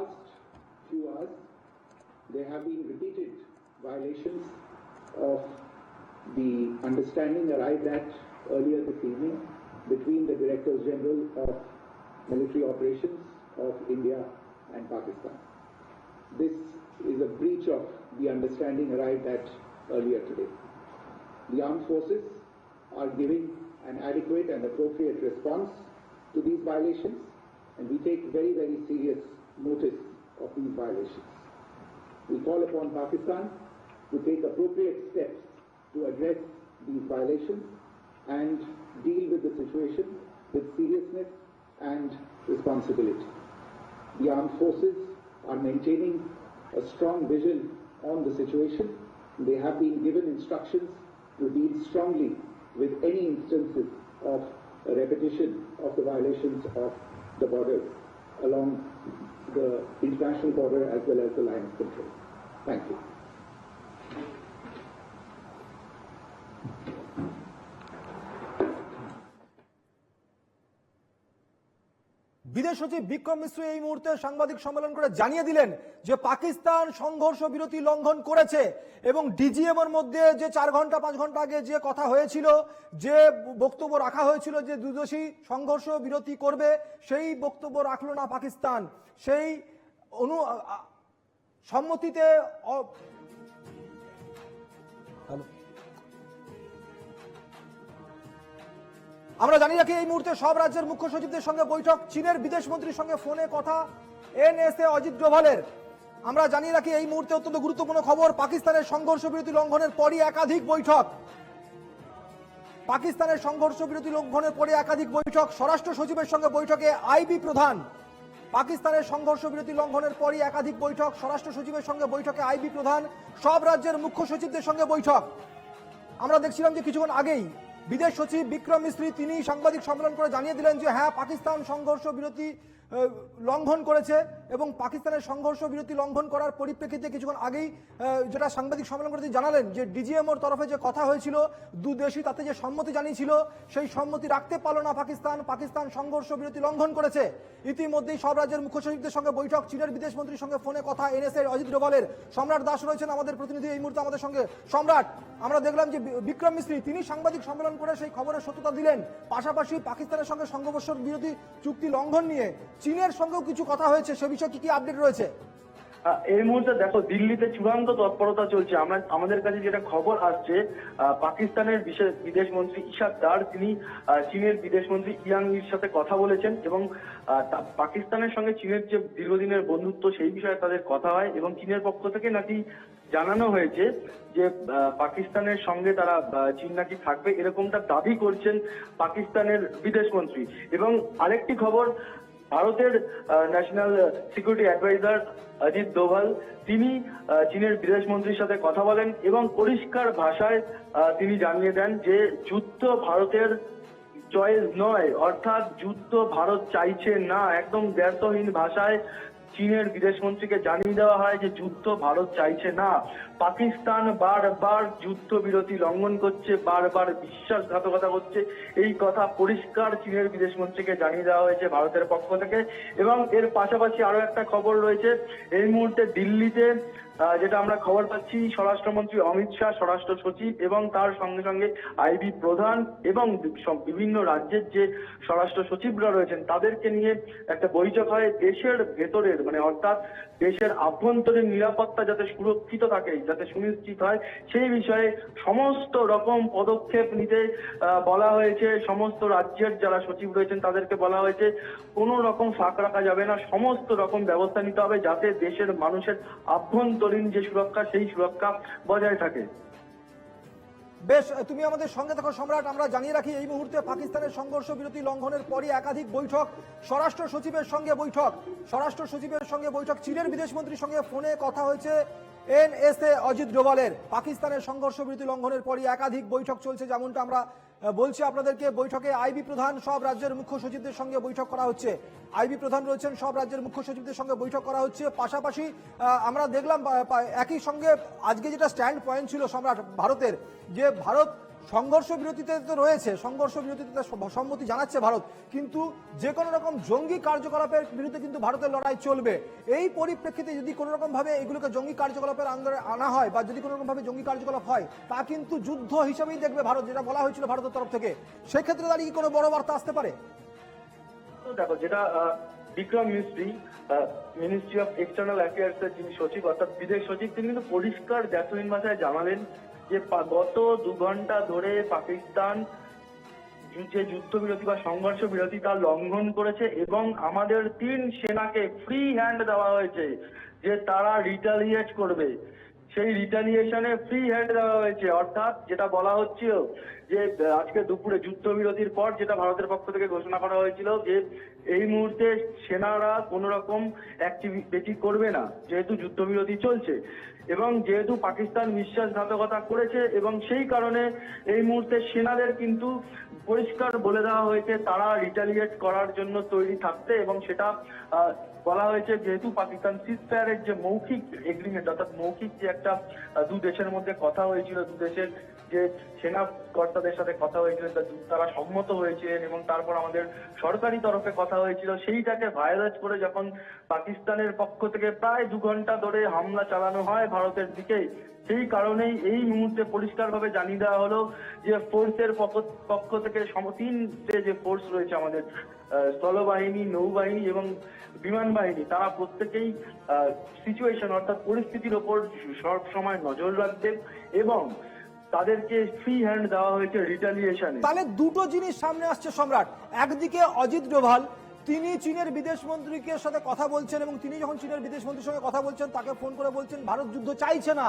last few hours, there have been repeated violations of the understanding arrived at earlier this evening between the Directors General of Military Operations of India and Pakistan. This is a breach of the understanding arrived at earlier today. The armed forces are giving an adequate and appropriate response to these violations, and we take very, very serious notice of these violations. We call upon Pakistan to take appropriate steps to address these violations and deal with the situation with seriousness and responsibility. The armed forces are maintaining a strong vision on the situation. They have been given instructions to deal strongly with any instances of a repetition of the violations of the borders along the international border as well as the line of control. Thank you. বিদেশ সচিব বিক্রম মিশ্র এই মুহূর্তে সাংবাদিক সম্মেলন করে জানিয়ে দিলেন যে পাকিস্তান সংঘর্ষ বিরতি লঙ্ঘন করেছে এবং ডিজিএম এর মধ্যে যে 4 ঘন্টা 5 ঘন্টা আগে যে কথা হয়েছিল, যে বক্তব্য রাখা হয়েছিল যে দুদেশই সংঘর্ষ বিরতি করবে, সেই বক্তব্য রাখলো না পাকিস্তান। সেই সম্মতিতে আমরা জানি রাখি এই মুহূর্তে সব রাজ্যের মুখ্য সচিবদের সঙ্গে বৈঠক, চীনের বিদেশ মন্ত্রীর সঙ্গে ফোনে কথা এনএসএ অজিত ডোভালের। আমরা জানি রাখি এই মুহূর্তে অত্যন্ত গুরুত্বপূর্ণ খবর, পাকিস্তানের সংঘর্ষ বিরতি লঙ্ঘনের পরই একাধিক বৈঠক। পাকিস্তানের সংঘর্ষ বিরতি লঙ্ঘনের পরে একাধিক বৈঠক, স্বরাষ্ট্র সচিবের সঙ্গে বৈঠকে আইবি প্রধান। পাকিস্তানের সংঘর্ষ বিরতি লঙ্ঘনের পরই একাধিক বৈঠক, স্বরাষ্ট্র সচিবের সঙ্গে বৈঠকে আইবি প্রধান, সব রাজ্যের মুখ্য সচিবদের সঙ্গে বৈঠক। আমরা দেখছিলাম যে কিছুক্ষণ আগেই বিদেশ সচিব বিক্রম মিশ্রি তিনি সাংবাদিক সম্মেলন করে জানিয়ে দিলেন যে হ্যাঁ, পাকিস্তান সংঘর্ষ বিরতি লঙ্ঘন করেছে এবং পাকিস্তানের সংঘর্ষ বিরতি লঙ্ঘন করার পরিপ্রেক্ষিতে কিছুক্ষণ আগেই যেটা সাংবাদিক সম্মেলন করে জানালেন যে ডিজিএমওর তরফে যে কথা হয়েছিল দু দেশই তাতে যে সম্মতি জানিয়েছিল সেই সম্মতি রাখতে পারল না পাকিস্তান। পাকিস্তান সংঘর্ষ বিরতি লঙ্ঘন করেছে। ইতিমধ্যেই সব রাজ্যের মুখ্য সচিবদের সঙ্গে বৈঠক, চীনের বিদেশ মন্ত্রীর সঙ্গে ফোনে কথা এনএসএ অজিত ডোভালের। সম্রাট দাস রয়েছেন আমাদের প্রতিনিধি এই মুহূর্তে আমাদের সঙ্গে। সম্রাট, আমরা দেখলাম যে বিক্রম মিশ্রি তিনি সাংবাদিক সম্মেলন করে সেই খবরের সত্যতা দিলেন, পাশাপাশি পাকিস্তানের সঙ্গে সংঘর্ষ বিরতি চুক্তি লঙ্ঘন নিয়ে চীনের সঙ্গেও কিছু কথা হয়েছে, সে বিষয়ে কি আপডেট রয়েছে? এই মুহূর্তে দেখো দিল্লিতে চূড়ান্ত তৎপরতা চলছে। আমাদের কাছে যেটা খবর আসছে, পাকিস্তানের বিদেশ মন্ত্রী ইশাক দার তিনি চীনের বিদেশ মন্ত্রী ইয়াং ইর সাথে কথা বলেছেন এবং পাকিস্তানের সঙ্গে চীনের যে দীর্ঘদিনের বন্ধুত্ব সেই বিষয়ে তাদের কথা হয় এবং চীনের পক্ষ থেকে নাকি জানানো হয়েছে যে পাকিস্তানের সঙ্গে তারা চীন নাকি থাকবে, এরকমটা দাবি করছেন পাকিস্তানের বিদেশ মন্ত্রী। এবং আরেকটি খবর, ভারতের national security adviser Ajit Doval তিনি চীনের বিদেশ মন্ত্রীর সাথে কথা বলেন এবং পরিষ্কার ভাষায় তিনি জানিয়ে দেন যে যুদ্ধ ভারতের চয়েস নয়, অর্থাৎ যুদ্ধ ভারত চাইছে না। একদম দ্ব্যর্থহীন ভাষায় চীনের বিদেশ মন্ত্রীকে জানিয়ে দেওয়া হয় যে যুদ্ধ ভারত চাইছে না। পাকিস্তান বারবার যুদ্ধ বিরতি লঙ্ঘন করছে, বারবার বিশ্বাসঘাতকতা করছে, এই কথা পরিষ্কার চীনের বিদেশ মন্ত্রীকে জানিয়ে দেওয়া হয়েছে ভারতের পক্ষ থেকে। এবং এর পাশাপাশি আরো একটা খবর রয়েছে, এই মুহূর্তে দিল্লিতে যেটা আমরা খবর পাচ্ছি, স্বরাষ্ট্রমন্ত্রী অমিত শাহ, স্বরাষ্ট্র সচিব এবং তার সঙ্গে সঙ্গে আইবি প্রধান এবং বিভিন্ন রাজ্যের যে স্বরাষ্ট্র সচিবরা রয়েছেন তাদেরকে নিয়ে একটা বৈঠক হয়। দেশের ভেতরের অর্থাৎ দেশের আভ্যন্তরীণ নিরাপত্তা যাতে সুরক্ষিত থাকে, যাতে সুনিশ্চিত হয়, সেই বিষয়ে সমস্ত রকম পদক্ষেপ নিতে বলা হয়েছে। সমস্ত রাজ্যের যারা সচিব রয়েছেন তাদেরকে বলা হয়েছে কোনো রকম ফাঁক রাখা যাবে না, সমস্ত রকম ব্যবস্থা নিতে হবে যাতে দেশের মানুষের আভ্যন্তরীণ যে সুরক্ষা সেই সুরক্ষা বজায় থাকে। বেশ, তুমি আমাদের সঙ্গে থাকো সম্রাট। আমরা জানিয়ে রাখি এই মুহূর্তে পাকিস্তানের সংঘর্ষ বিরতি লঙ্ঘনের পরই একাধিক বৈঠক, স্বরাষ্ট্র সচিবের সঙ্গে বৈঠক, স্বরাষ্ট্র সচিবের সঙ্গে বৈঠক, চীনের বিদেশ মন্ত্রীর সঙ্গে ফোনে কথা হয়েছে এনএসএ অজিত ডোভালের। পাকিস্তানের সংঘর্ষ বিরতি লঙ্ঘনের পরই একাধিক বৈঠক চলছে, যেমনটা আমরা বলছি আপনাদেরকে। বৈঠকে আইবি প্রধান, সব রাজ্যের মুখ্য সচিবদের সঙ্গে বৈঠক করা হচ্ছে। আইবি প্রধান রয়েছেন, সব রাজ্যের মুখ্য সচিবদের সঙ্গে বৈঠক করা হচ্ছে। পাশাপাশি আমরা দেখলাম একই সঙ্গে আজকে যেটা স্ট্যান্ড পয়েন্ট ছিল সম্রাট ভারতের, যে ভারত সংঘর্ষ বিরতিতে তো রয়েছে, সংঘর্ষ বিরতিতে সম্মতি জানাচ্ছে ভারত, কিন্তু যে কোনো রকম জঙ্গি কার্যকলাপের বিরুদ্ধে কিন্তু ভারতের লড়াই চলবে। এই পরিপ্রেক্ষিতে যদি কোনো রকম ভাবে এগুলোকে জঙ্গি কার্যকলাপের আন্দোলনে আনা হয় বা যদি কোনো রকম ভাবে জঙ্গি কার্যকলাপ হয়, তা কিন্তু যুদ্ধ হিসেবেই দেখবে ভারত, যেটা বলা হয়েছিল ভারতের তরফ থেকে। সেক্ষেত্রে দাঁড়িয়ে কি কোনো বড় বার্তা আসতে পারে? দেখো, যেটা বিক্রম মিস্ত্রি, মিনিস্ট্রি অফ এক্সটার্নাল অ্যাফেয়ার্স এর যিনি সচিব অর্থাৎ বিদেশ সচিব, তিনি কিন্তু পরিষ্কার জ্যাসমিন ভাষায় জানালেন যে গত 2 ঘন্টা ধরে পাকিস্তান যে যুদ্ধবিরতি বা সংঘর্ষ বিরতি তা লঙ্ঘন করেছে এবং আমাদের 3 সেনাকে ফ্রি হ্যান্ড দেওয়া হয়েছে যে তারা রিটালিয়েট করবে। সেই রিটালিয়েশনে ফ্রি হ্যান্ড দেওয়া হয়েছে, অর্থাৎ যেটা বলা হচ্ছিল যে আজকে দুপুরে যুদ্ধবিরতির পর যেটা ভারতের পক্ষ থেকে ঘোষণা করা হয়েছিল যে এই মুহূর্তে সেনারা কোন রকম অ্যাক্টিভিটি করবে না, যেহেতু যুদ্ধবিরতি চলছে এবং যেহেতু পাকিস্তান বিশ্বাসঘাতকতা করেছে এবং সেই কারণে এই মুহূর্তে সেনাদের কিন্তু পরিষ্কার বলে দেওয়া হয়েছে তারা রিটালিয়েট করার জন্য তৈরি থাকতে। এবং সেটা বলা হয়েছে যেহেতু পাকিস্তান সিজফায়ারের যে মৌখিক এগ্রিমেন্ট অর্থাৎ মৌখিক যে একটা 2 দেশের মধ্যে কথা হয়েছিল, 2 দেশের যে সেনা কর্তাদের সাথে কথা হয়েছিল তারা সম্মত হয়েছিলেন এবং তারপর আমাদের সরকারি তরফে কথা হয়েছিল, সেইটাকে ভায়োলেট করে যখন পাকিস্তানের পক্ষ থেকে প্রায় 2 ঘন্টা ধরে হামলা চালানো হয় ভারতের দিকে, সেই কারণেই এই মুহূর্তে পরিষ্কারভাবে জানিয়ে দেওয়া হলো যে ফোর্সের পক্ষ থেকে 3টে যে ফোর্স রয়েছে আমাদের স্থলবাহিনী, নৌবাহিনী এবং বিমান বাহিনী, তারা প্রত্যেকেই সিচুয়েশন অর্থাৎ পরিস্থিতির ওপর সব সময় নজর রাখবে এবং তাদেরকে ফ্রি হ্যান্ড দেওয়া হয়েছে রিটালিয়েশনে। তাহলে দুটো জিনিস সামনে আসছে সম্রাট। একদিকে অজিত ডোভাল, তিনি চীনের বিদেশ মন্ত্রীকে সাথে কথা বলছেন এবং তিনি যখন চীনের বিদেশ মন্ত্রীর সঙ্গে কথা বলছেন তাকে ফোন করে বলছেন ভারত যুদ্ধ চাইছে না,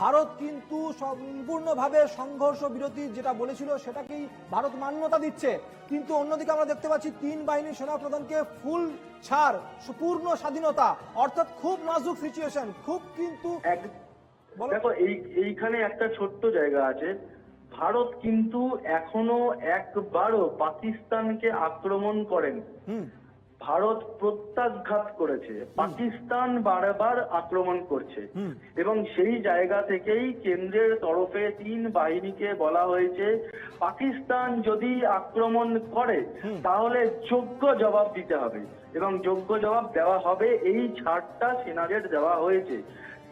ভারত কিন্তু সম্পূর্ণভাবে সংঘর্ষ বিরতি যেটা বলেছিল সেটাকেই ভারত মান্যতা দিচ্ছে। কিন্তু অন্যদিকে আমরা দেখতে পাচ্ছি 3 বাহিনীর সেনাপ্রধানকে ফুল ছাড়, পূর্ণ স্বাধীনতা, অর্থাৎ খুব নাজুক সিচুয়েশন, খুব কিন্তু দেখো এইখানে একটা ছোট্ট জায়গা আছে, ভারত কিন্তু এখনো একবারও পাকিস্তানকে আক্রমণ করেনি। ভারত প্রত্যাঘাত করেছে, পাকিস্তান বারবার আক্রমণ করছে এবং সেই জায়গা থেকেই কেন্দ্রের তরফে 3 বাহিনীকে বলা হয়েছে পাকিস্তান যদি আক্রমণ করে তাহলে যোগ্য জবাব দিতে হবে এবং যোগ্য জবাব দেওয়া হবে, এই ছাড়টা সেনাদের দেওয়া হয়েছে।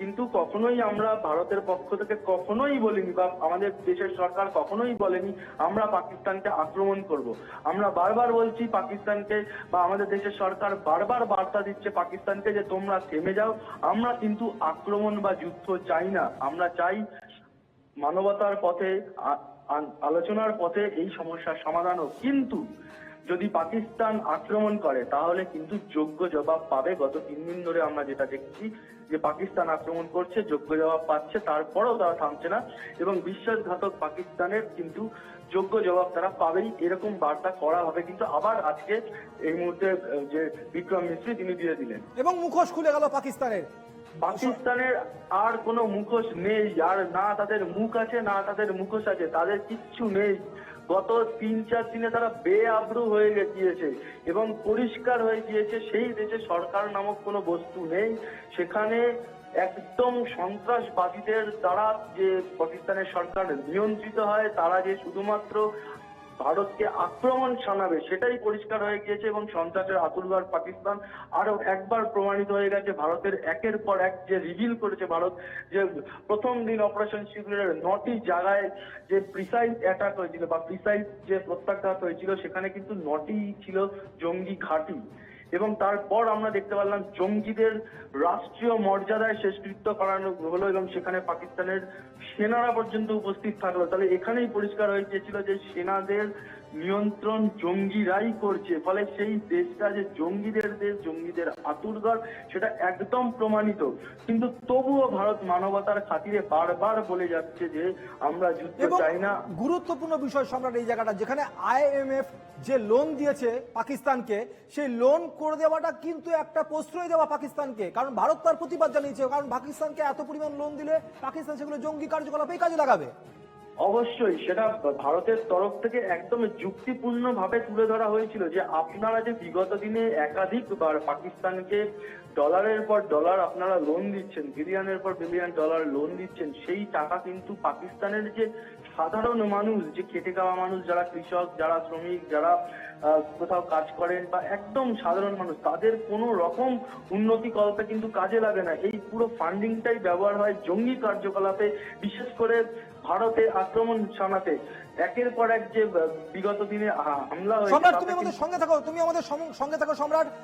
কিন্তু কখনোই আমরা ভারতের পক্ষ থেকে কখনোই বলিনি বা আমাদের দেশের সরকার কখনোই বলেনি আমরা পাকিস্তানকে আক্রমণ করব। আমরা বারবার বলছি পাকিস্তানকে বা আমাদের দেশের সরকার বারবার বার্তা দিচ্ছে পাকিস্তানকে যে তোমরা থেমে যাও, আমরা কিন্তু আক্রমণ বা যুদ্ধ চাই না, আমরা চাই মানবতার পথে আলোচনার পথে এই সমস্যার সমাধান হোক। কিন্তু যদি পাকিস্তান আক্রমণ করে তাহলে কিন্তু যোগ্য জবাব পাবে। গত 3 দিন ধরে আমরা যেটা দেখছি যে পাকিস্তান আক্রমণ করছে, যোগ্য জবাব পাচ্ছে, তারপরেও তারা থামছে না এবং বিশ্বাসঘাতক পাকিস্তানের কিন্তু যোগ্য জবাব তারা পাবেই, এরকম বার্তা করা হবে। কিন্তু আবার আজকে এই মুহূর্তে যে বিক্রম মিস্ত্রি তিনি দিয়ে দিলেন এবং মুখোশ খুলে গেল পাকিস্তানের আর কোনো মুখোশ নেই, আর না তাদের মুখ আছে না তাদের মুখোশ আছে, তাদের কিচ্ছু নেই। গত 3-4 দিনে তারা বেআব্রু হয়ে গিয়েছে এবং পরিষ্কার হয়ে গিয়েছে সেই দেশে সরকার নামক কোনো বস্তু নেই। সেখানে একদম সন্ত্রাসবাদীদের দ্বারা যে পাকিস্তানের সরকার নিয়ন্ত্রিত হয়, তারা যে শুধুমাত্র ভারতকে আক্রমণ শানাবে সেটাই পরিষ্কার হয়ে গিয়েছে এবং সন্ত্রাসের আতুরঘর পাকিস্তান আরো একবার প্রমাণিত হয়ে গেছে। ভারতের একের পর এক যে রিভিল করেছে ভারত, যে প্রথম দিন অপারেশন সিঁদুরের 9টি জায়গায় যে প্রিসাইজ অ্যাটাক হয়েছিল বা প্রিসাইজ যে প্রত্যাঘাত হয়েছিল সেখানে কিন্তু 9টি ছিল জঙ্গি ঘাঁটি এবং তারপর আমরা দেখতে পারলাম জঙ্গিদের রাষ্ট্রীয় মর্যাদায় শেষকৃত্য করানো হলো এবং সেখানে পাকিস্তানের সেনারা পর্যন্ত উপস্থিত থাকলো। তাহলে এখানেই পরিষ্কার হয়ে গিয়েছিল যে সেনাদের নিয়ন্ত্রণ জঙ্গিরাই করছে, ফলে সেই দেশটা যে জঙ্গিদের দেশ, জঙ্গিদের আতুরঘর, সেটা একদম প্রমাণিত। কিন্তু তবুও ভারত মানবতার খাতিরে বারবার বলে যাচ্ছে যে আমরা যুদ্ধ চাই না। গুরুত্বপূর্ণ বিষয় সম্রাট এই জায়গাটা, যেখানে IMF যে লোন দিয়েছে পাকিস্তানকে, সেই লোন করে দেওয়াটা কিন্তু একটা প্রশ্রয় দেওয়া পাকিস্তানকে, কারণ ভারত তার প্রতিবাদ জানিয়েছে, কারণ পাকিস্তানকে এত পরিমাণ লোন দিলে পাকিস্তান সেগুলো জঙ্গি কার্যকলাপেই কাজে লাগাবে। অবশ্যই সেটা ভারতের তরফ থেকে একদম যুক্তিপূর্ণ ভাবে তুলে ধরা হয়েছিল যে আপনারা যে বিগত দিনে একাধিকবার পাকিস্তানকে ডলারের পর ডলার আপনারা লোন দিচ্ছেন, বিলিয়নের পর বিলিয়ন ডলার লোন দিচ্ছেন, সেই টাকা কিন্তু পাকিস্তানের যে সাধারণ মানুষ, যে খেটে খাওয়া মানুষ, যারা কৃষক, যারা শ্রমিক, যারা কোথাও কাজ করেন বা একদম সাধারণ মানুষ, তাদের কোনো রকম উন্নতি কল্পে কিন্তু কাজে লাগে না। এই পুরো ফান্ডিংটাই ব্যবহার হয় জঙ্গি কার্যকলাপে, বিশেষ করে ভারতে আক্রমণ শানাতে। একের পর এক যে বিগত দিনে হামলা হয়েছে, সম্রাট, তাতে তুমি আমাদের কিন্তু- সঙ্গে থাকো, তুমি আমাদের সঙ্গে থাকো সম্রাট।